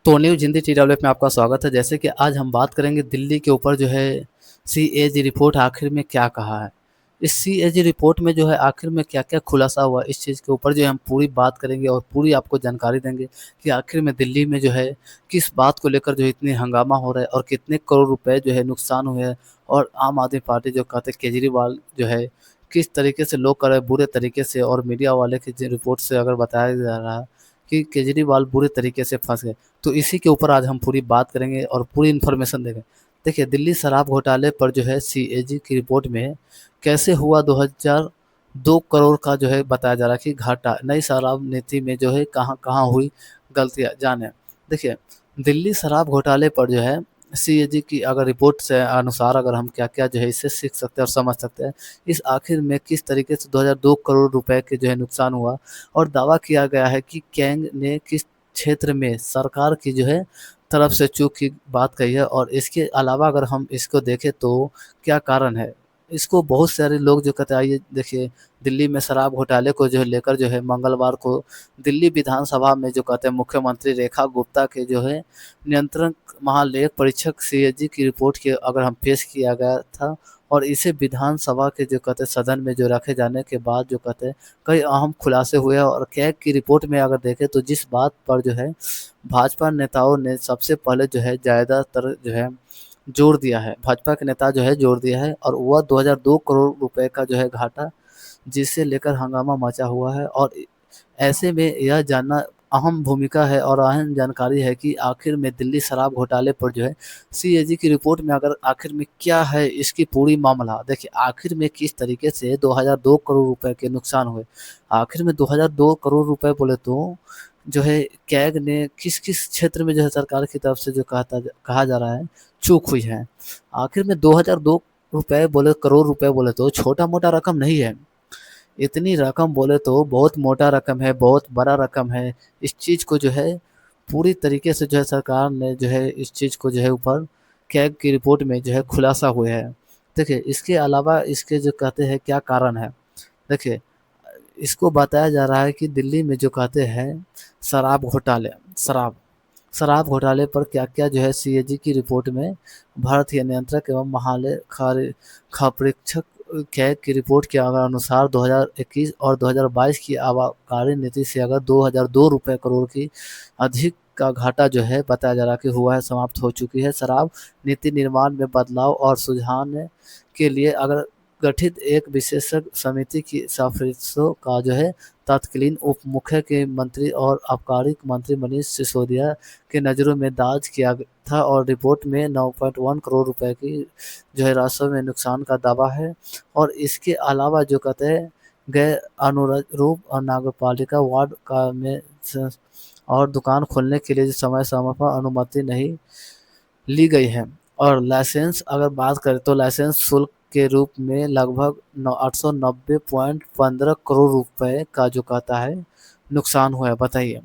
तो news Hindi TWF में आपका स्वागत है। जैसे कि आज हम बात करेंगे दिल्ली के ऊपर जो है सीएजी रिपोर्ट आखिर में क्या कहा है। इस सीएजी रिपोर्ट में जो है आखिर में क्या-क्या खुलासा हुआ, इस चीज़ के ऊपर जो है हम पूरी बात करेंगे और पूरी आपको जानकारी देंगे कि आखिर में दिल्ली में जो है किस बात को लेकर जो इतनी हंगामा हो रहा है और कितने करोड़ रुपए जो है नुकसान हुए हैं। और आम आदमी पार्टी जो कहते हैं केजरीवाल जो है किस तरीके से लोग कर रहे हैं बुरे तरीके से, और मीडिया वाले की जो रिपोर्ट से अगर बताया जा रहा है कि केजरीवाल बुरे तरीके से फँस गए। तो इसी के ऊपर आज हम पूरी बात करेंगे और पूरी इन्फॉर्मेशन देंगे। देखिए, दिल्ली शराब घोटाले पर जो है सीएजी की रिपोर्ट में कैसे हुआ 2002 करोड़ का जो है बताया जा रहा है कि घाटा, नई शराब नीति में जो है कहाँ-कहाँ हुई गलतियाँ, जानें। देखिए, दिल्ली शराब घोटाले पर जो है सीएजी की अगर रिपोर्ट से अनुसार अगर हम क्या-क्या जो है इससे सीख सकते हैं और समझ सकते हैं, इस आखिर में किस तरीके से 2002 करोड़ रुपए के जो है नुकसान हुआ, और दावा किया गया है कि गैंग ने किस क्षेत्र में सरकार की जो है तरफ से चूक की बात कही है। और इसके अलावा अगर हम इसको देखें तो क्या कारण है? इसको बहुत सारे लोग जो कहते हैं, आइए देखिए, दिल्ली में शराब घोटाले को जो है लेकर जो है मंगलवार को दिल्ली विधानसभा में जो कहते हैं मुख्यमंत्री रेखा गुप्ता के जो है नियंत्रण महालेख परीक्षक सीएजी की रिपोर्ट के अगर हम पेश किया गया था, और इसे विधानसभा के जो कहते हैं सदन में जो रखे जाने के बाद जो कहते हैं कई अहम खुलासे हुए हैं। और कैग की रिपोर्ट में अगर देखें तो जिस बात पर जो है भाजपा नेताओं ने सबसे पहले जो है ज़्यादातर जो है जोर दिया है, भाजपा के नेता जो है जोर दिया है, और वह 2002 करोड़ रुपए का जो है घाटा, जिसे लेकर हंगामा मचा हुआ है। और ऐसे में यह जानना अहम भूमिका है और अहम जानकारी है कि आखिर में दिल्ली शराब घोटाले पर जो है सीएजी की रिपोर्ट में अगर आखिर में क्या है इसकी पूरी मामला। देखिए, आखिर में किस तरीके से 2002 करोड़ रुपए के नुकसान हुए। आखिर में 2002 करोड़ रुपए बोले तो जो है कैग ने किस-किस क्षेत्र में जो है सरकार की तरफ से जो कहा जा रहा है चूक हुई है। आखिर में 2002 रुपए बोले, करोड़ रुपए बोले तो छोटा-मोटा रकम नहीं है। इतनी रकम बोले तो बहुत मोटा रकम है, बहुत बड़ा रकम है। इस चीज़ को जो है पूरी तरीके से जो है सरकार ने जो है इस चीज़ को जो है ऊपर कैग की रिपोर्ट में जो है खुलासा हुए हैं। देखिए, इसके अलावा इसके जो कहते हैं क्या कारण है। देखिए, इसको बताया जा रहा है कि दिल्ली में जो कहते हैं शराब घोटाले, शराब शराब घोटाले पर क्या-क्या जो है सीएजी की रिपोर्ट में भारतीय नियंत्रक एवं महालेखापरीक्षक कैग की रिपोर्ट के अगर अनुसार 2021 और 2022 की आबकारी नीति से अगर 2002 रुपए करोड़ की अधिक का घाटा जो है बताया जा रहा है कि हुआ है, समाप्त हो चुकी है। शराब नीति निर्माण में बदलाव और सुझाने के लिए अगर गठित एक विशेषज्ञ समिति की सिफारिशों का जो है तत्कालीन उप मुख्य के मंत्री और आबकारी मंत्री मनीष सिसोदिया के नज़रों में दाज किया था, और रिपोर्ट में 9.1 करोड़ रुपए की जो है राजस्व में नुकसान का दावा है। और इसके अलावा जो कहते हैं गैर अनुरूप और नगरपालिका वार्ड का में और दुकान खोलने के लिए समय-समय पर अनुमति नहीं ली गई है। और लाइसेंस अगर बात करें तो लाइसेंस शुल्क के रूप में लगभग 890.15 करोड़ रुपए का जो कहता है नुकसान हुआ है, बताइए।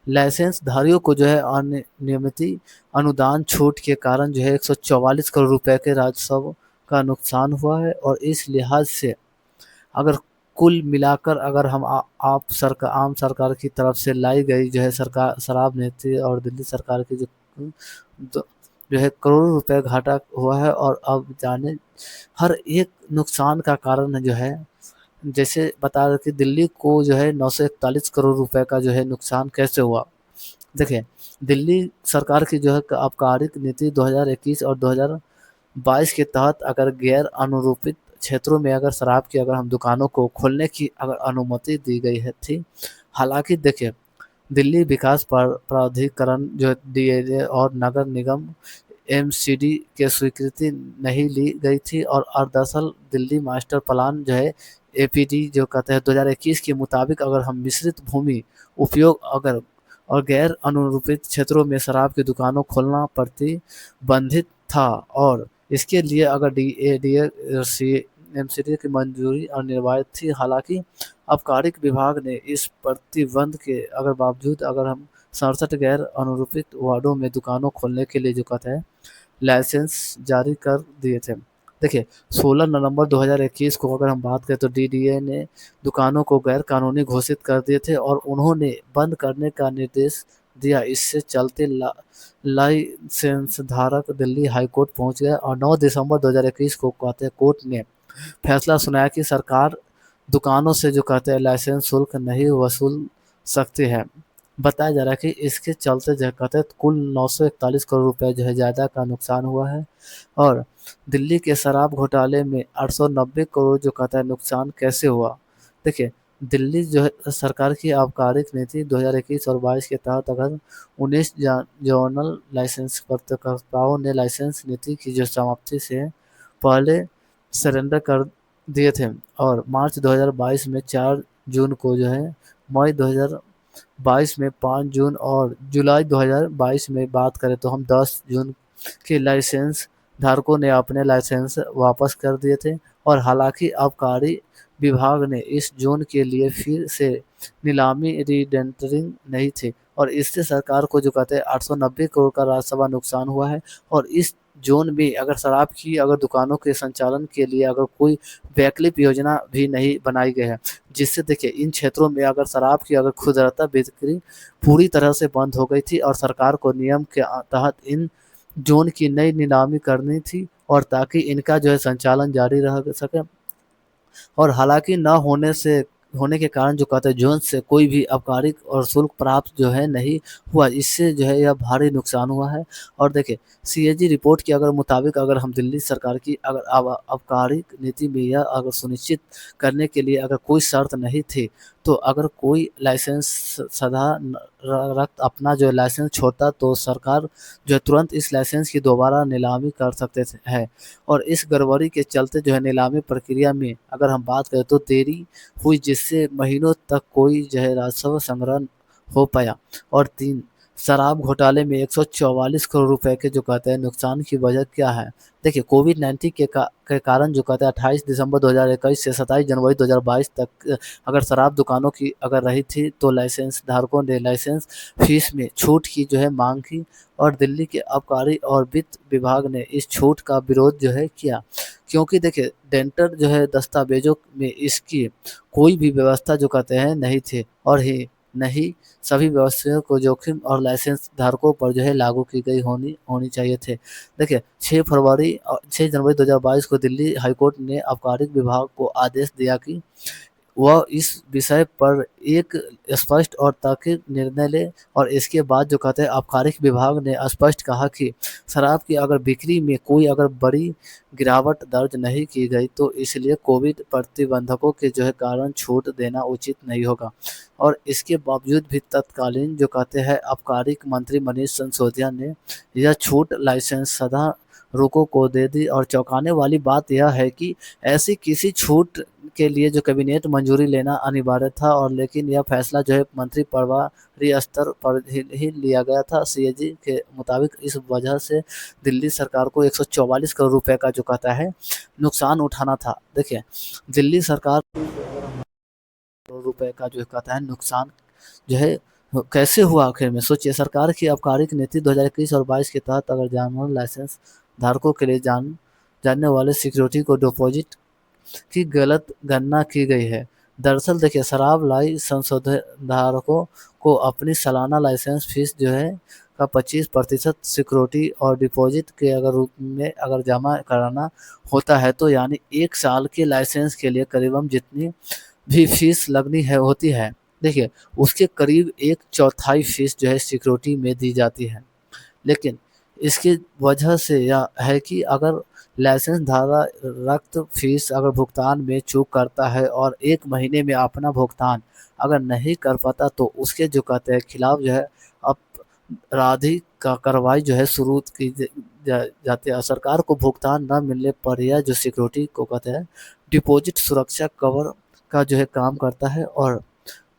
लाइसेंस धारियों को जो है अनियमित अनुदान छूट के कारण जो है 144 करोड़ रुपए के राजस्व का नुकसान हुआ है। और इस लिहाज से अगर कुल मिलाकर अगर हम आम सरकार की तरफ से लाई गई जो है सरकार शराब नीति और दिल्ली सरकार की द जो है करोड़ों रुपए घाटा हुआ है। और अब जाने हर एक नुकसान का कारण जो है, जैसे बता रहे कि दिल्ली को जो है 941 करोड़ रुपए का जो है नुकसान कैसे हुआ। देखिए, दिल्ली सरकार की जो है आबकारी नीति 2021 और 2022 के तहत अगर गैर अनुरूपित क्षेत्रों में अगर शराब की अगर हम दुकानों को खोलने की अगर अनुमति दी गई है थी। हालाँकि देखिए, दिल्ली विकास प्राधिकरण जो डीएए और नगर निगम एमसीडी के स्वीकृति नहीं ली गई थी। और दरअसल दिल्ली मास्टर प्लान जो है एपीडी जो कहते हैं 2021 के मुताबिक अगर हम मिश्रित भूमि उपयोग अगर और गैर अनुरूपित क्षेत्रों में शराब की दुकानों खोलना प्रतिबंधित था, और इसके लिए अगर एमसीडी की मंजूरी अनिवार्य थी। हालांकि आबकारी विभाग ने इस प्रतिबंध के अगर बावजूद अगर हम 67 गैर अनुरूपित वार्डों में दुकानों खोलने के लिए जो कहते हैं लाइसेंस जारी कर दिए थे। देखिए, 16 नवंबर 2021 को अगर हम बात करें तो डीडीए ने दुकानों को गैर कानूनी घोषित कर दिए थे, और उन्होंने बंद करने का निर्देश दिया। इससे चलते लाइसेंस धारक दिल्ली हाई कोर्ट पहुंच गया और 9 दिसंबर 2021 को कहते हैं कोर्ट ने फैसला सुनाया कि सरकार दुकानों से जो कहते हैं लाइसेंस शुल्क नहीं वसूल सकती है। बताया जा रहा है कि इसके चलते जो कहते हैं कुल 941 करोड़ रुपए जो है ज़्यादा का नुकसान हुआ है। और दिल्ली के शराब घोटाले में 890 करोड़ जो कहता है नुकसान कैसे हुआ। देखिए, दिल्ली जो है सरकार की आबकारी नीति 2021 और 22 के तहत अगर 19 जोनल लाइसेंस प्राप्तकर्ताओं ने लाइसेंस नीति की जो समाप्ति से पहले सरेंडर कर दिए थे और मार्च 2022 में 4 जून को जो है, मई 2022 में 5 जून और जुलाई 2022 में बात करें तो हम 10 जून के लाइसेंस धारकों ने अपने लाइसेंस वापस कर दिए थे। और हालांकि आबकारी विभाग ने इस जोन के लिए फिर से नीलामी रीटेंडरिंग नहीं थी और इससे सरकार को जो कहते हैं 890 करोड़ का राजस्व नुकसान हुआ है। और इस जोन में अगर शराब की अगर दुकानों के संचालन के लिए अगर कोई वैकल्पिक योजना भी नहीं बनाई गई है, जिससे देखिए इन क्षेत्रों में अगर शराब की अगर खुदरता बिक्री पूरी तरह से बंद हो गई थी और सरकार को नियम के तहत इन जोन की नई नीलामी करनी थी और ताकि इनका जो है संचालन जारी रह सके। और हालांकि न होने के कारण जो कहते हैं जोन से कोई भी आबकारी और शुल्क प्राप्त जो है नहीं हुआ, इससे जो है यह भारी नुकसान हुआ है। और देखिए, सीएजी रिपोर्ट के अगर मुताबिक अगर हम दिल्ली सरकार की अगर आबकारी नीति में यह अगर सुनिश्चित करने के लिए अगर कोई शर्त नहीं थी, तो अगर कोई लाइसेंस सदा रक्त अपना जो लाइसेंस छोड़ता तो सरकार जो है तुरंत इस लाइसेंस की दोबारा नीलामी कर सकते थे है। और इस गड़बड़ी के चलते जो है नीलामी प्रक्रिया में अगर हम बात करें तो देरी हुई, जिससे महीनों तक कोई जो है राजस्व संग्रह हो पाया। और 3, शराब घोटाले में 144 करोड़ रुपए के जो कहते हैं नुकसान की वजह क्या है। देखिए, कोविड-19 के कारण जो कहते हैं 28 दिसंबर 2021 से 27 जनवरी 2022 तक अगर शराब दुकानों की अगर रही थी तो लाइसेंस धारकों ने लाइसेंस फीस में छूट की जो है मांग की और दिल्ली के आबकारी और वित्त विभाग ने इस छूट का विरोध जो है किया। क्योंकि देखिए, डेंटर जो है दस्तावेजों में इसकी कोई भी व्यवस्था जो कहते हैं नहीं थी और ही नहीं सभी व्यवस्थाओं को जोखिम और लाइसेंस धारकों पर जो है लागू की गई होनी होनी चाहिए थे। देखिए, 6 जनवरी 2022 को दिल्ली हाईकोर्ट ने आबकारी विभाग को आदेश दिया कि वह इस विषय पर एक स्पष्ट और तार्किक निर्णय ले। और इसके बाद जो कहते हैं आबकारी विभाग ने स्पष्ट कहा कि शराब की अगर बिक्री में कोई अगर बड़ी गिरावट दर्ज नहीं की गई तो इसलिए कोविड प्रतिबंधकों के जो है कारण छूट देना उचित नहीं होगा। और इसके बावजूद भी तत्कालीन जो कहते हैं आबकारी मंत्री मनीष सिसोदिया ने यह छूट लाइसेंस सदा रुको को दे दी। और चौंकाने वाली बात यह है कि ऐसी किसी छूट के लिए जो कैबिनेट मंजूरी लेना अनिवार्य था और लेकिन यह फैसला जो है मंत्री परिवारीय स्तर पर ही लिया गया था। सीएजी के मुताबिक इस वजह से दिल्ली सरकार को 144 करोड़ रुपए का जो कहता है नुकसान उठाना था। देखिए, दिल्ली सरकार करोड़ रुपए का जो कहता है नुकसान जो है कैसे हुआ आखिर में। सोचिए, सरकार की आबकारी नीति 2021 और 22 के तहत अगर जानवर लाइसेंस धारकों के लिए जानने वाले सिक्योरिटी को डिपॉजिट की गलत गणना की गई है। दरअसल देखिए, शराब लाइसेंस धारकों को अपनी सालाना लाइसेंस फीस जो है का 25% सिक्योरिटी और डिपॉजिट के अगर रूप में अगर जमा कराना होता है, तो यानी 1 साल के लाइसेंस के लिए करीबन जितनी भी फीस लगनी है होती है, देखिए उसके करीब 1/4 फीस जो है सिक्योरिटी में दी जाती है। लेकिन इसकी वजह से यह है कि अगर लाइसेंस धारक फीस अगर भुगतान में चूक करता है और 1 महीने में अपना भुगतान अगर नहीं कर पाता तो उसके जो कहते हैं खिलाफ जो है आपराधिक का कार्रवाई जो है शुरू की जाती है। सरकार को भुगतान न मिलने पर यह जो सिक्योरिटी को कहते हैं डिपॉजिट सुरक्षा कवर का जो है काम करता है। और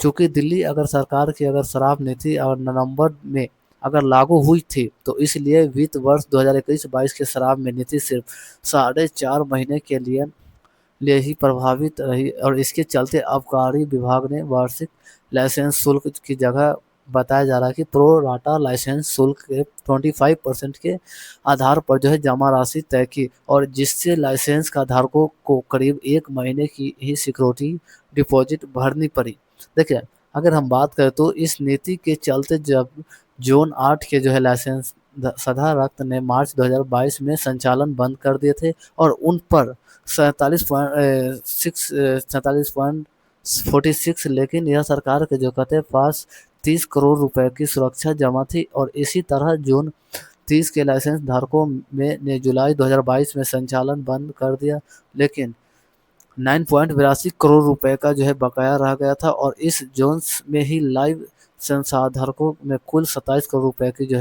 चूंकि दिल्ली अगर सरकार की अगर शराब नीति और नवंबर में अगर लागू हुई थी तो इसलिए वित्त वर्ष 2021-22 के शराब में नीति सिर्फ 4.5 महीने के लिए ही प्रभावित रही और इसके चलते आबकारी विभाग ने वार्षिक लाइसेंस शुल्क की जगह बताया जा रहा है कि प्रो राटा लाइसेंस शुल्क के 25% के आधार पर जो है जमा राशि तय की और जिससे लाइसेंस का धारकों को करीब 1 महीने की ही सिक्योरिटी डिपॉजिट भरनी पड़ी। देखिए, अगर हम बात करें तो इस नीति के चलते जब जोन 8 के जो है लाइसेंस सदारत ने मार्च 2022 में संचालन बंद कर दिए थे और उन पर 47.46, लेकिन यह सरकार के जो कहते पास 30 करोड़ रुपए की सुरक्षा जमा थी और इसी तरह जोन 30 के लाइसेंस धारकों में ने जुलाई 2022 में संचालन बंद कर दिया, लेकिन 9.82 करोड़ रुपए का जो है बकाया रह गया था और इस जोन्स में ही लाइव संसाधकों में कुल 27 करोड़ रुपए की जो है